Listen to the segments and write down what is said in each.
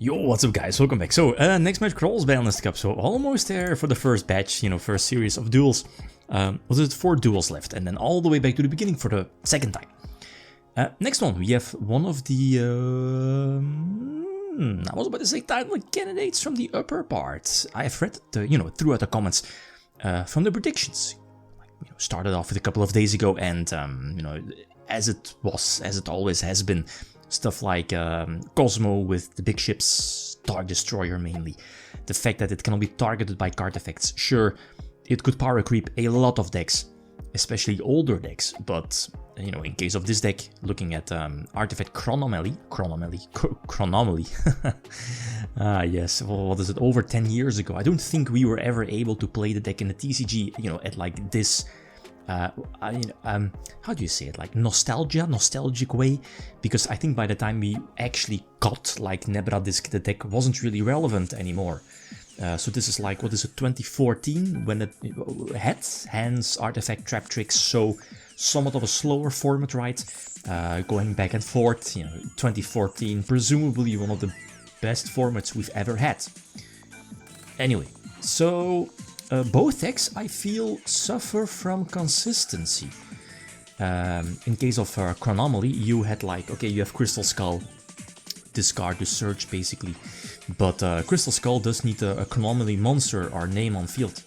Yo, what's up guys, welcome back. So, next match, Cross-Banlist Cup, so almost there for the first batch, first series of duels. Was it 4 duels left, and then all the way back to the beginning for the second time. Next one, we have one of the, I was about to say title candidates from the upper part. I have read the, throughout the comments, from the predictions. Started off with a couple of days ago, and, as it always has been, stuff like Kozmo with the big ships, Star Destroyer mainly. The fact that it cannot be targeted by card effects. Sure, it could power creep a lot of decks, especially older decks, but in case of this deck, looking at artifact Chronomaly. Yes, well, what is it, over 10 years ago. I don't think we were ever able to play the deck in the TCG, at like this, how do you say it, like nostalgic way, because I think by the time we actually got like Nebra Disc, the deck wasn't really relevant anymore. So this is like, what is it, 2014, when it had hands, artifact, trap tricks, so somewhat of a slower format, right? Going back and forth, 2014, presumably one of the best formats we've ever had. Anyway, so both decks, I feel, suffer from consistency. In case of Chronomaly, you had like, okay, you have Crystal Skull, discard to search basically, but Crystal Skull does need a Chronomaly monster or name on field.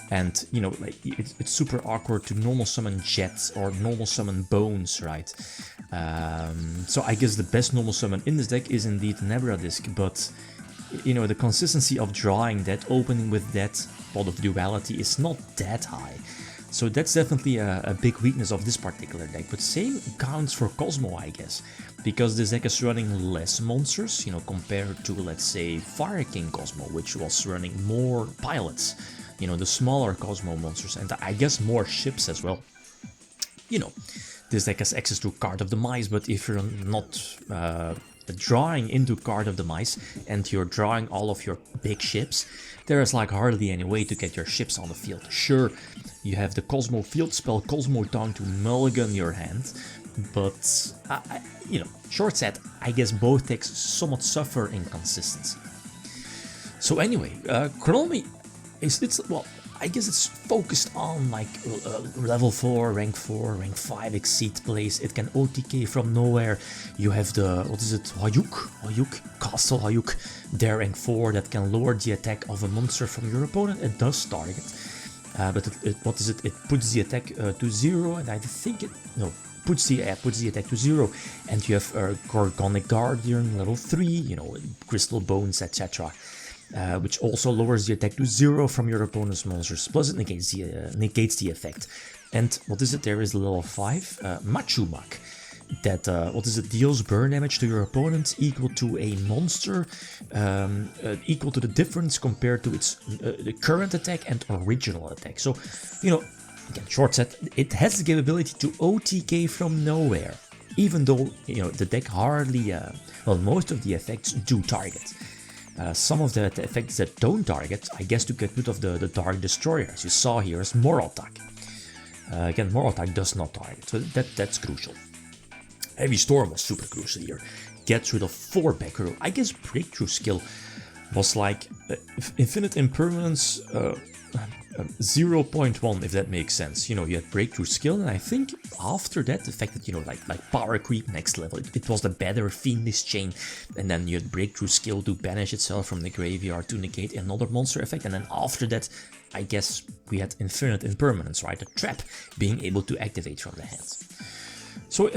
And, like, it's super awkward to normal summon Jets or normal summon Bones, right? So I guess the best normal summon in this deck is indeed Nebra Disc, but the consistency of drawing that, opening with that Pot of Duality is not that high. So that's definitely a big weakness of this particular deck. But same counts for Kozmo, I guess. Because this deck is running less monsters, compared to, let's say, Fire King Kozmo, which was running more pilots. The smaller Kozmo monsters, and I guess more ships as well. This deck has access to Card of Demise, but if you're not drawing into Card of Demise and you're drawing all of your big ships, there is like hardly any way to get your ships on the field. Sure, you have the Kozmo field spell, Kozmo Tongue, to mulligan your hand, but short set, I guess both decks somewhat suffer in consistency. So anyway, Chronomaly, well, I guess it's focused on like level 4, rank 4, rank 5 exceed plays. It can OTK from nowhere. You have the, what is it, Hayuk, Castle Hayuk, there rank 4, that can lower the attack of a monster from your opponent. It does target, but it puts the attack to 0, and I think puts the attack to 0, and you have Gorgonic Guardian level 3, Crystal Bones, etc. Which also lowers the attack to 0 from your opponent's monsters, plus it negates the effect. And what is it, there is level 5, Machumak, that, deals burn damage to your opponent equal to a monster, equal to the difference compared to its the current attack and original attack. So, again, short set, it has the capability to OTK from nowhere, even though, the deck hardly, most of the effects do target. Some of the effects that don't target, I guess to get rid of the Dark Destroyer, as you saw here, is Moraltag. Again, Moraltag does not target, so that's crucial. Heavy Storm was super crucial here. Gets rid of 4 back row. I guess Breakthrough Skill was like Infinite Impermanence 0.1, if that makes sense. You had Breakthrough Skill, and I think after that, the fact that, like Power Creep next level, it was the better Fiendish Chain, and then you had Breakthrough Skill to banish itself from the graveyard to negate another monster effect, and then after that, I guess we had Infinite Impermanence, right? The trap being able to activate from the hands. So,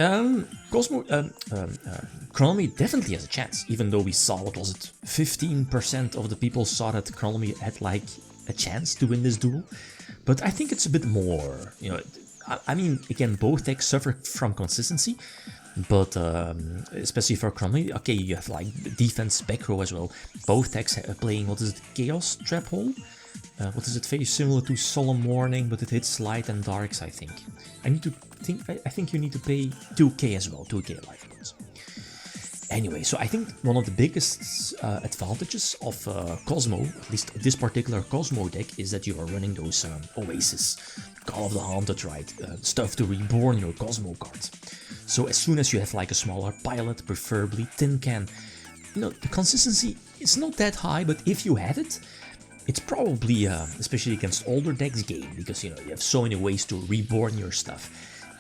Chronomaly definitely has a chance, even though we saw, what was it, 15% of the people saw that Chronomaly had like a chance to win this duel, but I think it's a bit more, I mean, again, both decks suffer from consistency, but especially for Chronomaly, okay, you have like defense back row as well. Both decks playing, what is it, Chaos Trap Hole? What is it, very similar to Solemn Warning, but it hits light and darks, I think. I think you need to pay 2k as well, 2k life points. Anyway, so I think one of the biggest advantages of Kozmo, at least this particular Kozmo deck, is that you are running those Oasis, Call of the Haunted, right? Stuff to reborn your Kozmo cards. So as soon as you have like a smaller pilot, preferably Tin Can, you know, the consistency is not that high, but if you have it, it's probably, especially against older decks, game, because, you know, you have so many ways to reborn your stuff.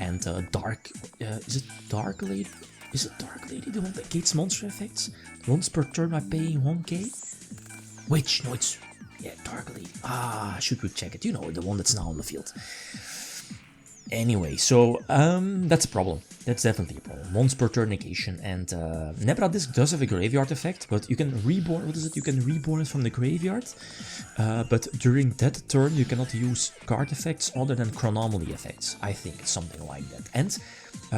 And Dark, is it Dark Lady? Is it Dark Lady the one that gates monster effects? Once per turn by paying 1k? Which? No, it's, yeah, Dark Lady. Ah, should we check it? You know, the one that's now on the field. Anyway, so that's a problem. That's definitely a problem. Once per turn negation, and Nebra Disc does have a graveyard effect, but you can reborn. What is it? You can reborn it from the graveyard, but during that turn you cannot use card effects other than Chronomaly effects. I think it's something like that. And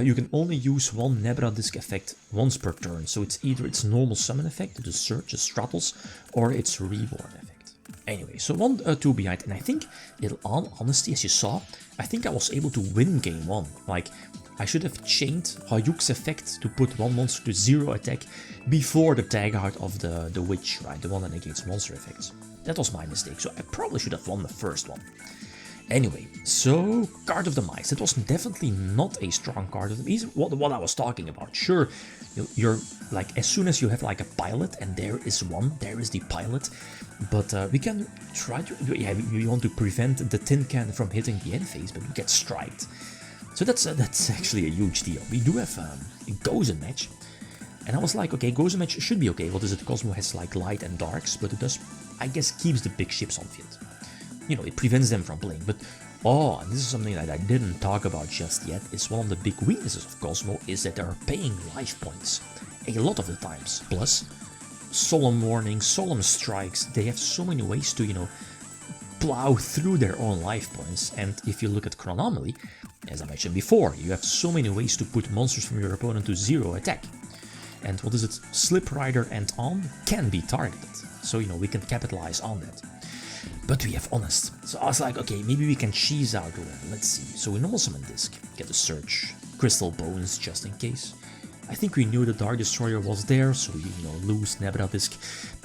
you can only use one Nebra Disc effect once per turn. So it's either its normal summon effect, the Surge, the Straddles, or its reborn effect. Anyway, so 1-2 behind, and I think, in all honesty, as you saw, I think I was able to win game 1. Like, I should have chained Hayuk's effect to put one monster to 0 attack before the tag out of the witch, right? The one that negates monster effects. That was my mistake, so I probably should have won the first one. Anyway, so Card of Demise. It was definitely not a strong card of Demise. What I was talking about. Sure, you're like, as soon as you have like a pilot, and there is one, there is the pilot. But we can try to, yeah, we want to prevent the tin can from hitting the end phase, but we get striked. So that's actually a huge deal. We do have a Gozen match, and I was like, okay, Gozen match should be okay. What is it? Kozmo has like light and darks, but it does, I guess, keeps the big ships on field. You know, it prevents them from playing. But oh, and this is something that I didn't talk about just yet. Is one of the big weaknesses of Kozmo is that they are paying life points a lot of the times. Plus, Solemn Warning, Solemn Strikes, they have so many ways to, you know, plow through their own life points. And if you look at Chronomaly, as I mentioned before, you have so many ways to put monsters from your opponent to 0 attack. And what is it? Slip Rider and On can be targeted. So, you know, we can capitalize on that. But we have Honest. So I was like, okay, maybe we can cheese out one. Let's see. So we normal summon Disc, get a Search, Crystal Bones just in case. I think we knew the Dark Destroyer was there, so we, you know, lose Nebra Disc.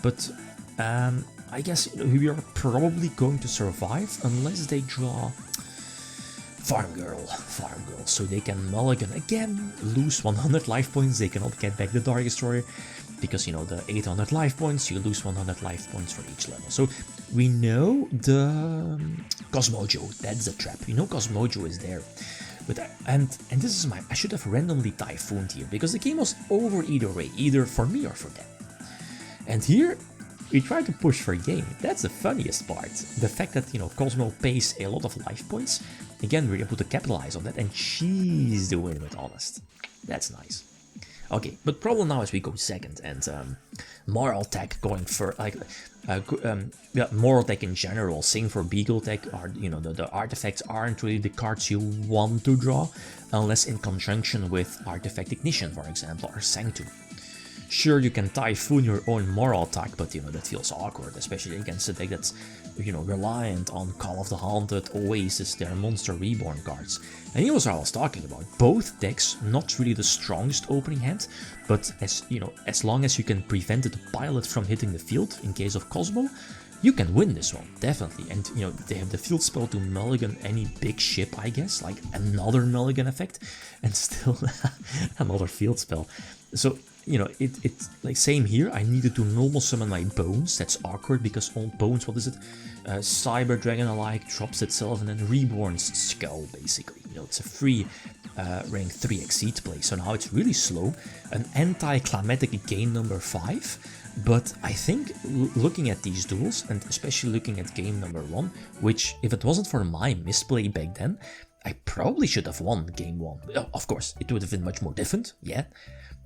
But I guess, you know, we are probably going to survive unless they draw Farm Girl. So they can mulligan again, lose 100 life points. They cannot get back the Dark Destroyer because, you know, the 800 life points, you lose 100 life points for each level. So we know the Cosmojo, that's the trap. You know Cosmojo is there. But and this is I should have randomly Typhooned here, because the game was over either way, either for me or for them. And here, we try to push for game. That's the funniest part. The fact that, you know, Kozmo pays a lot of life points. Again, we're able to capitalize on that, and she's the win with Honest. That's nice. Okay, but problem now is we go second, and Moral Tech going for, like, yeah, Moral Tech in general, same for Beagle Tech, are, you know, the artifacts aren't really the cards you want to draw, unless in conjunction with Artifact Ignition, for example, or Sanctum. Sure, you can Typhoon your own Moral Attack, but, you know, that feels awkward, especially against a deck that's, you know, reliant on Call of the Haunted, Oasis, their Monster Reborn cards. And here's what I was talking about. Both decks, not really the strongest opening hand, but as, you know, as long as you can prevent the pilot from hitting the field, in case of Kozmo, you can win this one, definitely. And, you know, they have the field spell to mulligan any big ship, I guess, like another mulligan effect, and still another field spell. So, you know, it's like same here. I needed to normal summon my Bones. That's awkward because all Bones, what is it? Cyber Dragon alike drops itself and then reborns Skull, basically. You know, it's a free rank 3 Exceed play. So now it's really slow. An anti-climatic game number 5. But I think looking at these duels, and especially looking at game number 1, which if it wasn't for my misplay back then, I probably should have won game 1. Of course, it would have been much more different, yeah.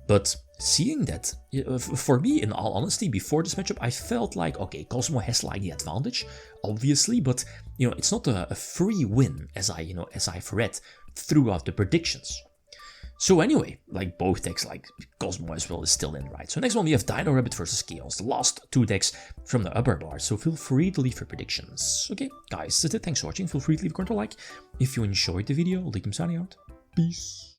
But seeing that, for me, in all honesty, before this matchup, I felt like, okay, Kozmo has like the advantage, obviously, but, you know, it's not a free win, as I've read throughout the predictions. So anyway, like both decks, like Kozmo as well, is still in, right? So next one we have Dino Rabbit versus Chaos, the last 2 decks from the upper bar, so feel free to leave your predictions. Okay, guys, that's it, thanks for watching, feel free to leave a comment or like. If you enjoyed the video, leave them signing out. Peace.